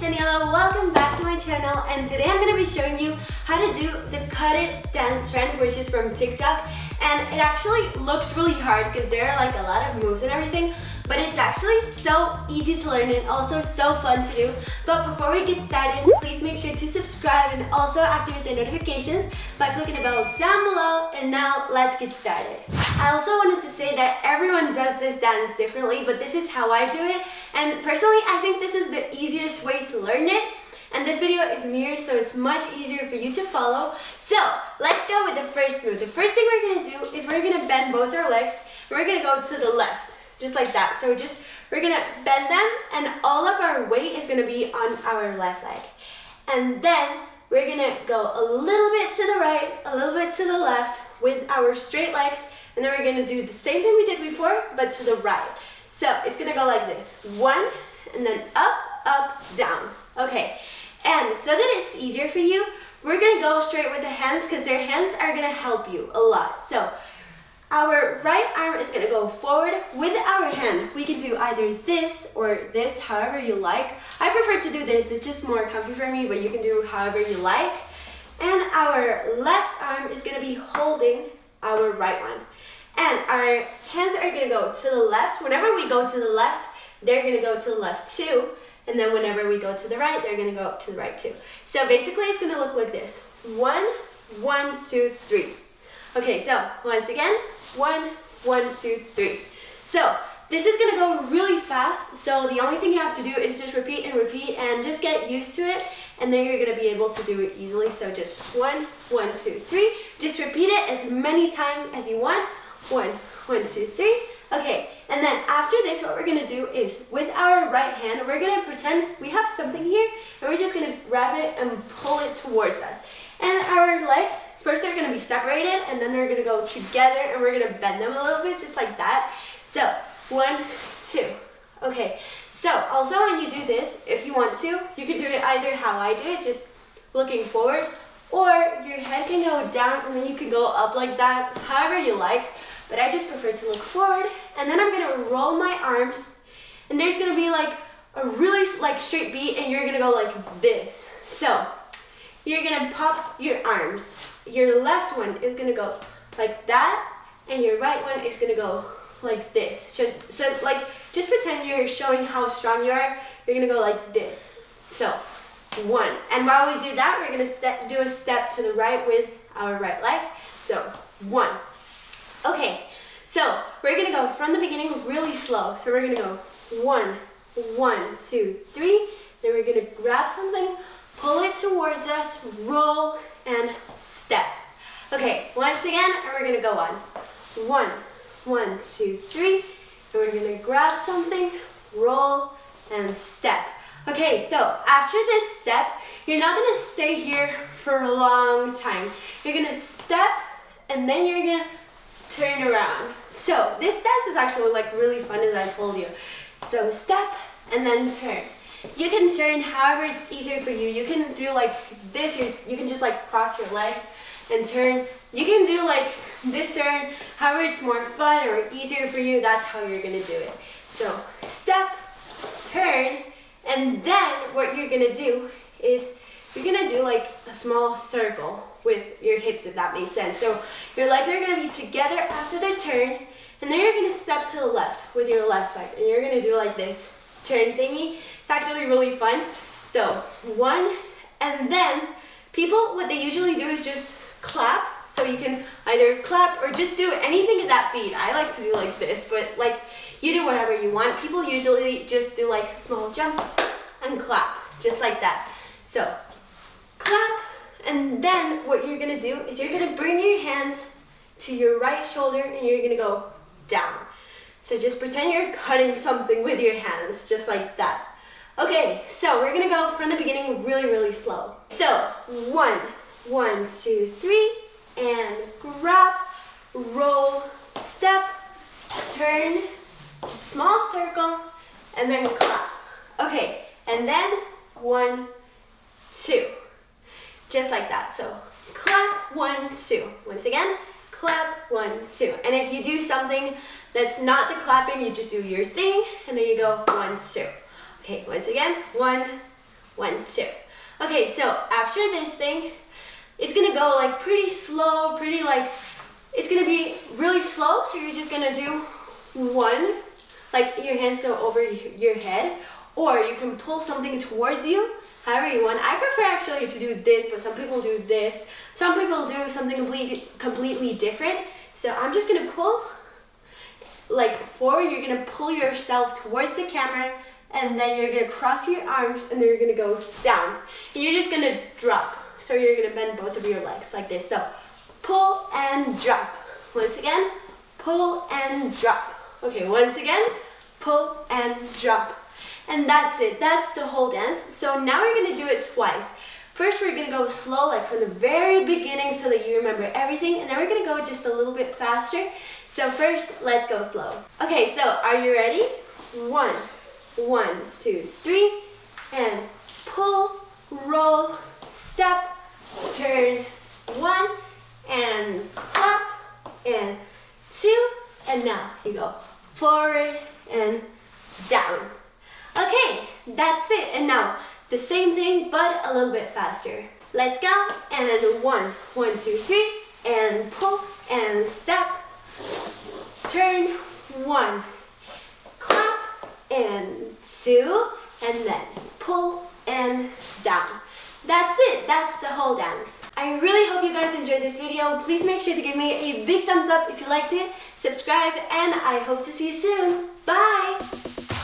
Daniela, welcome back to my channel, and today I'm going to be showing you how to do the cut it dance trend, which is from TikTok. And it actually looks really hard because there are like a lot of moves and everything, but it's actually so easy to learn and also so fun to do. But before we get started, please make sure to subscribe and also activate the notifications by clicking the bell down below. And now let's get started. I also wanted to say that everyone does this dance differently, but this is how I do it. And personally, I think this is the easiest way to learn it. And this video is mirrored, so it's much easier for you to follow. So let's go with the first move. The first thing we're gonna do is we're gonna bend both our legs. And we're gonna go to the left, just like that. So we're gonna bend them, and all of our weight is gonna be on our left leg. And then we're gonna go a little bit to the right, a little bit to the left with our straight legs. And then we're gonna do the same thing we did before, but to the right. So it's gonna go like this. 1, and then up, up, down. Okay, and so that it's easier for you, we're gonna go straight with the hands because their hands are gonna help you a lot. So our right arm is gonna go forward with our hand. We can do either this or this, however you like. I prefer to do this, it's just more comfy for me, but you can do however you like. And our left arm is gonna be holding our right one. And our hands are gonna go to the left. Whenever we go to the left, they're gonna go to the left too. And then whenever we go to the right, they're gonna go to the right too. So basically it's gonna look like this. 1, 1, 2, 3. Okay, so once again, 1, 1, 2, 3. So this is gonna go really fast. So the only thing you have to do is just repeat and repeat and just get used to it. And then you're gonna be able to do it easily. So just 1, 1, 2, 3. Just repeat it as many times as you want. 1, 1, 2, 3. Okay, and then after this, what we're gonna do is with our right hand, we're gonna pretend we have something here, and we're just gonna grab it and pull it towards us. And our legs, first they're gonna be separated, and then they're gonna go together, and we're gonna bend them a little bit, just like that. So 1, 2. Okay, so also when you do this, if you want to, you can do it either how I do it, just looking forward, or your head can go down, and then you can go up like that, however you like. But I just prefer to look forward, and then I'm gonna roll my arms, and there's gonna be like a really straight beat, and you're gonna go like this. So you're gonna pop your arms. Your left one is gonna go like that, and your right one is gonna go like this. So like just pretend you're showing how strong you are. You're gonna go like this. So 1, and while we do that, we're gonna do a step to the right with our right leg. So 1. Okay, so we're gonna go from the beginning really slow. So we're gonna go 1, 1, 2, 3. Then we're gonna grab something, pull it towards us, roll, and step. Okay, once again, and we're gonna go on. 1, 1, 2, 3. And we're gonna grab something, roll, and step. Okay, so after this step, you're not gonna stay here for a long time. You're gonna step, and then you're gonna turn around. So this dance is actually like really fun, as I told you. So step and then turn. You can turn however it's easier for you. You can do like this, you can just like cross your legs and turn. You can do like this turn, however it's more fun or easier for you, that's how you're gonna do it. So step, turn, and then what you're gonna do is you're gonna do like a small circle with your hips, if that makes sense. So your legs are gonna be together after the turn, and then you're gonna step to the left with your left leg, and you're gonna do like this turn thingy. It's actually really fun. So 1, and then people, what they usually do is just clap. So you can either clap or just do anything in that beat. I like to do like this, but like you do whatever you want. People usually just do like a small jump and clap, just like that. So clap. And then what you're gonna do is you're gonna bring your hands to your right shoulder, and you're gonna go down. So just pretend you're cutting something with your hands, just like that. Okay, so we're gonna go from the beginning really, really slow. So 1, 1, 2, 3, and grab, roll, step, turn, just a small circle, and then clap. Okay, and then 1, 2. Just like that. So clap, 1, 2. Once again, clap, 1, 2. And if you do something that's not the clapping, you just do your thing, and then you go 1, 2. Okay, once again, 1, 1, 2. Okay, so after this thing, it's gonna go like pretty slow, it's gonna be really slow, so you're just gonna do 1, like your hands go over your head, or you can pull something towards you, however you want. I prefer actually to do this, but some people do this. Some people do something completely different. So I'm just gonna pull like forward. You're gonna pull yourself towards the camera, and then you're gonna cross your arms, and then you're gonna go down. And you're just gonna drop. So you're gonna bend both of your legs like this. So pull and drop. Once again, pull and drop. Okay, once again, pull and drop. And that's it, that's the whole dance. So now we're gonna do it twice. First, we're gonna go slow, like from the very beginning so that you remember everything, and then we're gonna go just a little bit faster. So first, let's go slow. Okay, so are you ready? 1, 1, 2, 3, and pull, roll, step, turn, 1, and clap, and 2, and now you go forward and down. Okay, that's it. And now the same thing, but a little bit faster. Let's go. And 1, 1, 2, 3, and pull and step, turn, 1, clap, and 2, and then pull and down. That's it, that's the whole dance. I really hope you guys enjoyed this video. Please make sure to give me a big thumbs up if you liked it, subscribe, and I hope to see you soon. Bye!